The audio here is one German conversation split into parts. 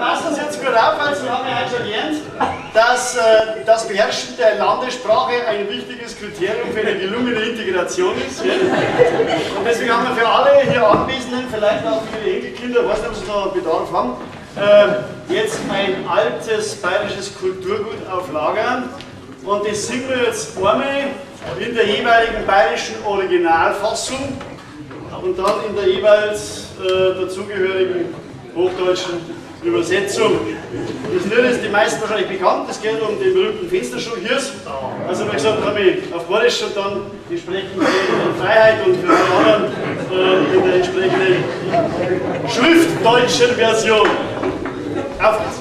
passen Sie jetzt gut auf, weil Sie haben ja heute schon gelernt, dass das Beherrschen der Landessprache ein wichtiges Kriterium für eine gelungene Integration ist. Ja? Und deswegen haben wir für alle hier Anwesenden, vielleicht auch für Ihre Enkelkinder, weiß nicht, ob Sie da Bedarf haben, jetzt ein altes bayerisches Kulturgut auf Lager. Und das singen wir jetzt einmal in der jeweiligen bayerischen Originalfassung und dann in der jeweils dazugehörigen hochdeutschen Übersetzung. Das Lied ist den meisten wahrscheinlich bekannt, es geht um den berühmten Fensterschuh-Hirs. Also wie gesagt, habe ich auf Bayerisch und dann entsprechend in Freiheit und für alle anderen in der entsprechenden schriftdeutschen Version. Auf geht's!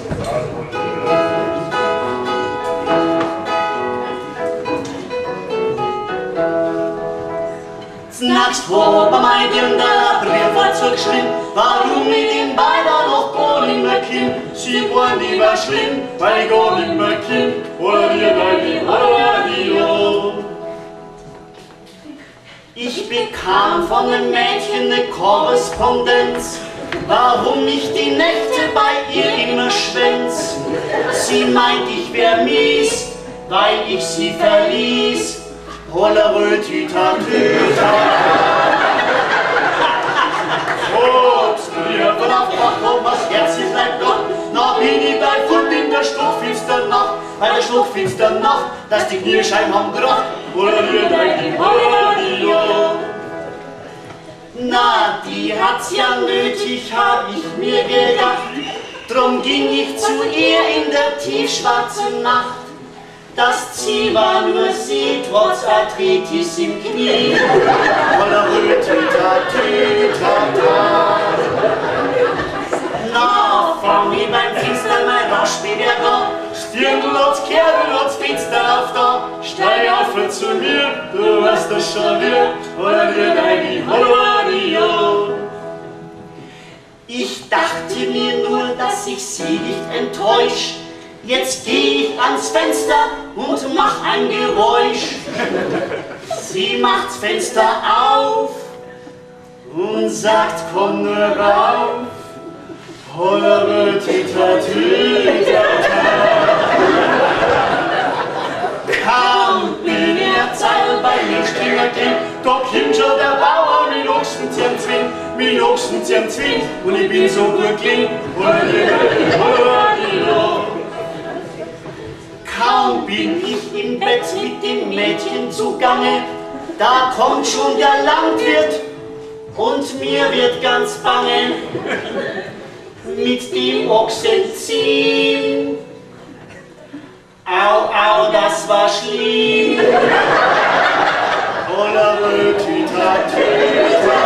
Znakst hoba mein der Brief war zurückgeschrieben, warum ich den beider noch gar nicht mehr kenn. Sie waren lieber schlimm, weil ich gar nicht mehr kenn. Oder wir bei die Radio. Ich bekam von einem Mädchen eine Korrespondenz, warum ich die Nächte bei ihr immer schwänz. Sie meint, ich wär mies, weil ich sie verließ. Hollerö, Tüta, Tüta. Obstbier von auf Dach, was Herzchen bleibt doch. Noch bin ich bei Furt in der stockfinstern Nacht, bei der stockfinstern Nacht, dass die Kniescheiben haben gerocht. Hollerö, Hollerö. Na, die hat's ja nötig, hab ich mir gedacht. Drum ging ich zu ihr in der tiefschwarzen Nacht. Das Ziel war nur sie, trotz Arthritis im Knie. Hollerö, Tüta, Tüta, ta. Na, fang ich beim Finster mein Rauschspiel wieder da. Stirnlotz, Kerbelotz, Finster auf da. Steig auf zu mir, du hast das schon wieder. Hollerö, deini, Hollerö. Ich dachte mir nur, dass ich sie nicht enttäusch. Jetzt geh ich ans Fenster und mach ein Geräusch. Sie macht's Fenster auf und sagt, komm nur rauf. Hollerö, Tüta, Tüta, kaum bin ich der Zeil bei mir Stingerkind, da kommt schon der Bauer mit Ochsenzirnzwing, mit Ochsenzirnzwing, und ich bin so gut kling. Hollerö, kaum bin ich im Bett mit dem Mädchen zugange, da kommt schon der Landwirt und mir wird ganz bange. Mit dem Ochsen ziehen, au, au, das war schlimm. Hollerö, Tüta, Tüta,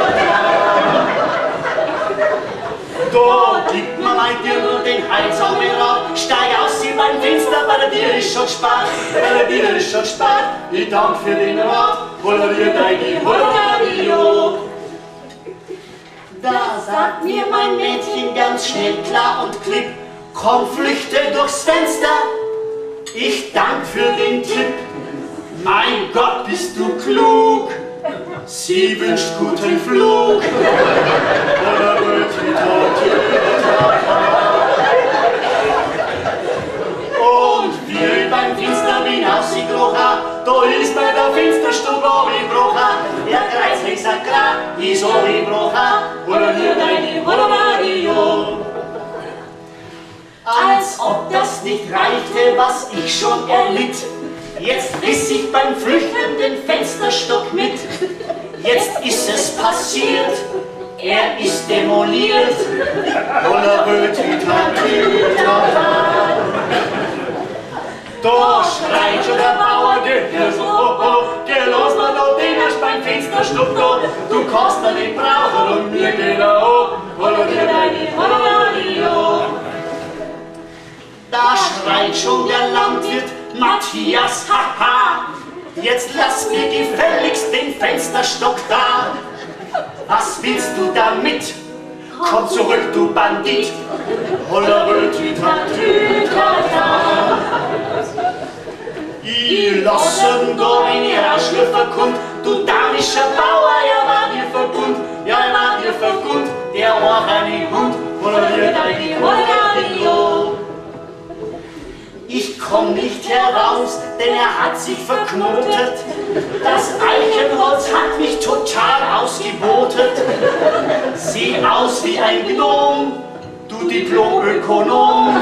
da gibt mir mein Dirndl den Hals auf mir rauf, steig aus sie beim Fenster, bei der Dir ist schon gespart, bei der Dir ist schon gespart. Ich dank für den Rat, Hollerö, deini, Hollerö. Da sagt mir mein Mädchen ganz schnell, klar und klipp, komm, flüchte durchs Fenster, ich dank für den Tipp. Mein Gott, bist du klug, sie wünscht guten Flug. Und wie beim Fenster bin aus sie krocha, da ist bei der Fensterstube wie Brocha, der Kreishexer klar, ist wie Brocha, Hollerö, deini, Hollerö. Als ob das nicht reichte, was ich schon erlitt, jetzt riss ich beim Flüchten den Fensterstock mit. Jetzt ist es passiert, er ist demoliert. Hollerö, Tüta, Tüta. Da schreit schon der Bauer, der so, oh, oh, geh los, mal da, den hast beim Fensterstock da. Du kannst ihn nicht brauchen und mir geht er auch. Hollerö, deini, Hollerö. Da schreit schon der Landwirt, Matthias, haha, jetzt lass mir gefälligst den Fensterstock da. Was willst du damit? Komm zurück, du Bandit. Hollerö, Tüta, Tüta, ta. Ich lassen da eine Rauschle verkund, du damischer Bauer, ja war dir verkund, ja war dir verkund, der war eine Hund. Hollerö, deini, Hollerö. denn er hat sich verknotet. Das Eichenholz hat mich total ausgebotet. Sieh aus wie ein Gnom, du Diplom-Ökonom.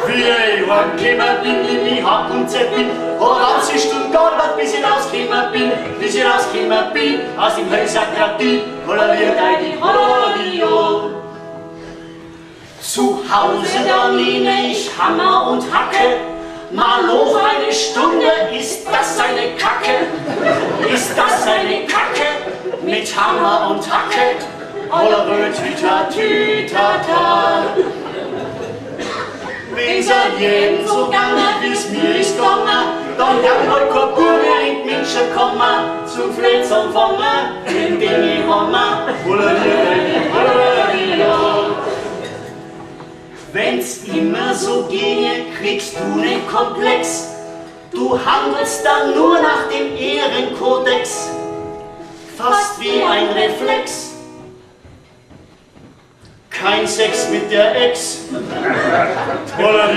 Wie ich heimgekommen bin, in die Hack und Zett bin, hab 20 Stunden gearbeitet, bis ich rausgekommen bin, aus dem Hölzerkratie, holla wird ein Radio. Zu Hause da nehme ich Hammer und Hacke, mal hoch eine Stunde, ist das eine Kacke? Ist das eine Kacke? Mit Hammer und Hacke, holla Tüta. Wenn's an jedem so gegangen, wie's mir ist gegangen, dann kann halt kein Bub mehr in die Menschen kommen, zum Fletz empfangen, den Ding ich hammer, Wenn's immer so ginge, kriegst du nen Komplex, du handelst dann nur nach dem Ehrenkodex, fast wie ein Reflex. Kein Sex mit der Ex. Holla,